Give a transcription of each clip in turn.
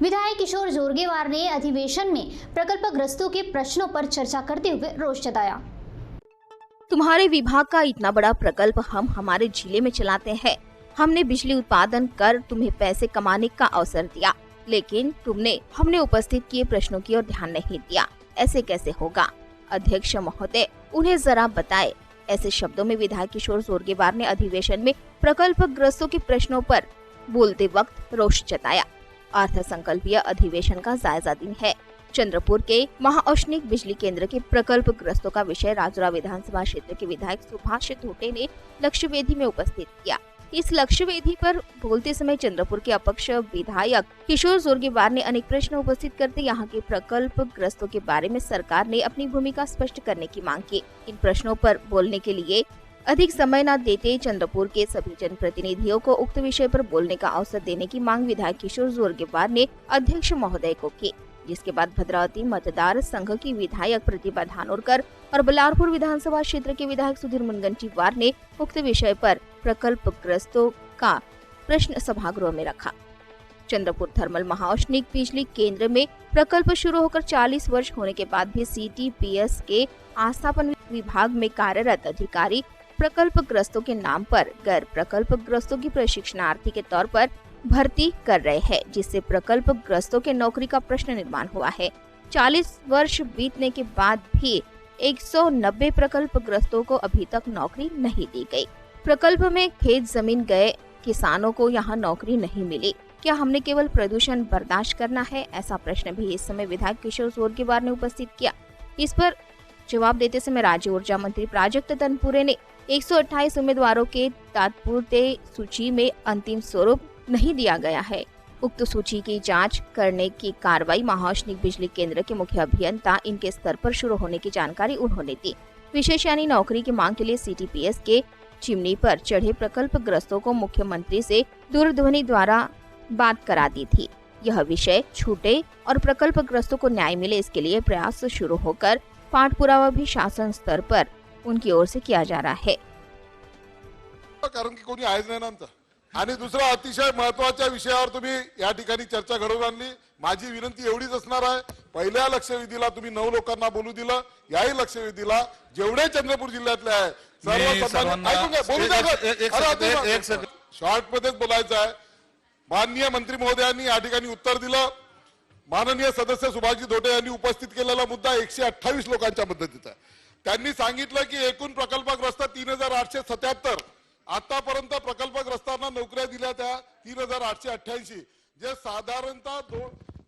विधायक किशोर जोरगेवार ने अधिवेशन में प्रकल्पग्रस्तों के प्रश्नों पर चर्चा करते हुए रोष जताया। तुम्हारे विभाग का इतना बड़ा प्रकल्प हम हमारे जिले में चलाते हैं। हमने बिजली उत्पादन कर तुम्हें पैसे कमाने का अवसर दिया, लेकिन तुमने हमने उपस्थित किए प्रश्नों की ओर ध्यान नहीं दिया। ऐसे कैसे होगा? अध्यक्ष महोदय, उन्हें जरा बताएं। ऐसे शब्दों में विधायक किशोर जोरगेवार ने अधिवेशन में प्रकल्पग्रस्तों के प्रश्नों पर बोलते वक्त रोष जताया। अर्थसंकल्पीय अधिवेशन का जायजा दिन है। चंद्रपुर के महाऔष्णिक बिजली केंद्र के प्रकल्पग्रस्तों का विषय राजुरा विधानसभा क्षेत्र के विधायक सुभाष धोटे ने लक्ष्य वेदी में उपस्थित किया। इस लक्ष्य वेदी पर बोलते समय चंद्रपुर के अपक्ष विधायक किशोर जोरगेवार ने अनेक प्रश्न उपस्थित करते यहाँ के प्रकल्पग्रस्तों के बारे में सरकार ने अपनी भूमिका स्पष्ट करने की मांग की। इन प्रश्नों पर बोलने के लिए अधिक समय न देते चंद्रपुर के सभी जनप्रतिनिधियों को उक्त विषय पर बोलने का अवसर देने की मांग विधायक किशोर जोरगेवार ने अध्यक्ष महोदय को की। जिसके बाद भद्रावती मतदार संघ की विधायक प्रतिभा धानोरकर और बलारपुर विधानसभा क्षेत्र के विधायक सुधीर मुनगंटीवार ने उक्त विषय पर प्रकल्पग्रस्तों का प्रश्न सभागृह में रखा। चंद्रपुर थर्मल महाऔष्णिक बिजली केंद्र में प्रकल्प शुरू होकर 40 वर्ष होने के बाद भी CTPS के आस्थापन विभाग में कार्यरत अधिकारी प्रकल्पग्रस्तों के नाम पर गैर प्रकल्पग्रस्तों की प्रशिक्षणार्थी के तौर पर भर्ती कर रहे हैं, जिससे प्रकल्पग्रस्तों के नौकरी का प्रश्न निर्माण हुआ है। 40 वर्ष बीतने के बाद भी 190 प्रकल्पग्रस्तों को अभी तक नौकरी नहीं दी गई। प्रकल्प में खेत जमीन गए किसानों को यहाँ नौकरी नहीं मिली। क्या हमने केवल प्रदूषण बर्दाश्त करना है? ऐसा प्रश्न भी इस समय विधायक किशोर जोरगेवार ने उपस्थित किया। इस पर जवाब देते समय राज्य ऊर्जा मंत्री प्राजक्त तनपुरे ने 128 उम्मीदवारों के तात्पुरते सूची में अंतिम स्वरूप नहीं दिया गया है। उक्त सूची की जांच करने की कार्रवाई महाऔष्णिक बिजली केंद्र के मुख्य अभियंता इनके स्तर पर शुरू होने की जानकारी उन्होंने दी। विशेष यानी नौकरी की मांग के लिए CTPS के चिमनी पर चढ़े प्रकल्पग्रस्तों को मुख्यमंत्री से दूरध्वनि द्वारा बात करा दी थी। यह विषय छूटे और प्रकल्पग्रस्तों को न्याय मिले, इसके लिए प्रयास शुरू होकर पाठ पुरावा भी शासन स्तर पर उनकी ओर से किया जा रहा है। कारण की कोणी आहेच नाही ना आमचा। आणि दुसरा अतिशय महत्त्वाच्या विषयावर तुम्ही या ठिकाणी चर्चा घडवून आणली। माझी विनंती एवढीच असणार आहे, पहिल्या लक्षवेधीला तुम्ही 9 लोकांना बोलू दिलं, याही लक्षवेधीला जेवढे चंद्रपूर जिल्ह्यातले आहे सर्व शॉर्ट मध्येच बोलायचं आहे। माननीय मंत्री महोदयांनी या ठिकाणी उत्तर दिलं। माननीय सदस्य सुभाषजी धोटे यांनी उपस्थित केलेला मुद्दा 128 लोकांच्या मदतीचा आहे। त्यांनी सांगितलं की एकूण प्रकल्पग्रस्त 3877, आतापर्यंत प्रकल्पग्रस्तांना नोकऱ्या दिल्या त्या 3888, जे साधारणतः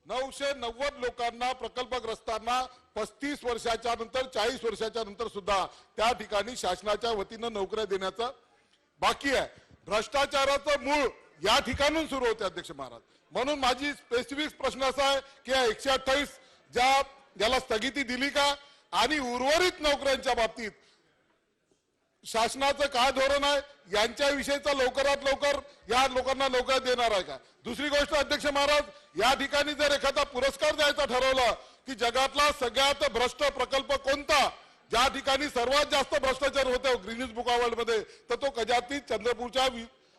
990 लोकांना प्रकल्पग्रस्तांना 35 वर्षाच्या नंतर 40 वर्षाच्या नंतर सुद्धा त्या ठिकाणी शासनाच्या वतीने नोकऱ्या देण्याचं बाकी आहे। भ्रष्टाचाराचं मूळ या ठिकाणून सुरू होते अध्यक्ष महाराज। म्हणून माझी स्पेसिफिक प्रश्न असा आहे की 128 ज्याला स्थगिती दिली का, आणि उर्वरित नोकऱ्यांच्या बाबतीत शासनाचं काय धोरण आहे, यांच्याविषयीचा लवकरात लवकर या लोकांना नोकऱ्या देणार आहे का? दुसरी गोष्ट अध्यक्ष महाराज, या ठिकाणी जर एखादा पुरस्कार द्यायचा ठरवलं की जगातला सगळ्यात भ्रष्ट प्रकल्प कोणता, ज्या ठिकाणी सर्वात जास्त भ्रष्टाचार होतो गिनीज बुक अवॉर्ड मध्ये, तर तो कदाचित चंद्रपूरच्या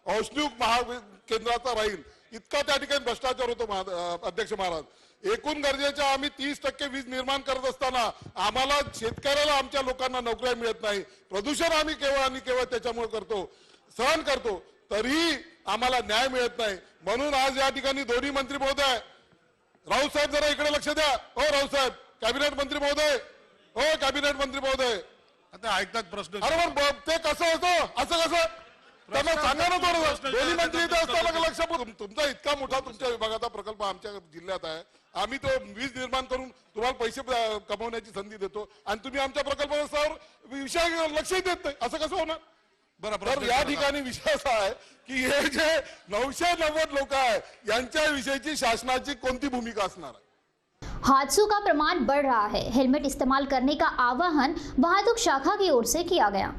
औष्णिक महाकेंद्राचा राहील। इतका त्या ठिकाणी भ्रष्टाचार होतो अध्यक्ष महाराज। एकूण गरजेच्या आम्ही 30% वीज निर्माण करत असताना आम्हाला शेतकऱ्याला आमच्या लोकांना नोकऱ्या मिळत नाही। प्रदूषण आम्ही केवळ आणि केवळ त्याच्यामुळे करतो, सहन करतो, तरीही आम्हाला न्याय मिळत नाही। म्हणून आज या ठिकाणी दोन्ही मंत्री महोदय, राऊत साहेब जरा इकडे लक्ष द्या। हो राऊत साहेब, कॅबिनेट मंत्री महोदय, हो कॅबिनेट मंत्री महोदय, आता ऐकतात प्रश्न। अरे मग ते कसं होतं, असं कसं त्यांना सांगा ना थोडं। दोन्ही मंत्री इथे असताना लक्ष, तुमचा इतका मोठा तुमच्या विभागाचा प्रकल्प आमच्या जिल्ह्यात आहे, आम्ही तो वीज निर्माण करून तुम्हाला पैसे कमवण्याची संधी देतो आणि तुम्ही आमच्या प्रकल्पावर विषय लक्षही देत नाही, असं कसं होणार? बरोबर। या ठिकाणी विषय असा आहे की हे जे 990 लोक आहेत यांच्या विषयीची शासनाची कोणती भूमिका असणार आहे? हादसों का प्रमाण बढ़ रहा है। हेलमेट इस्तेमाल करने का आह्वान वाहतूक शाखा की ओर से किया गया।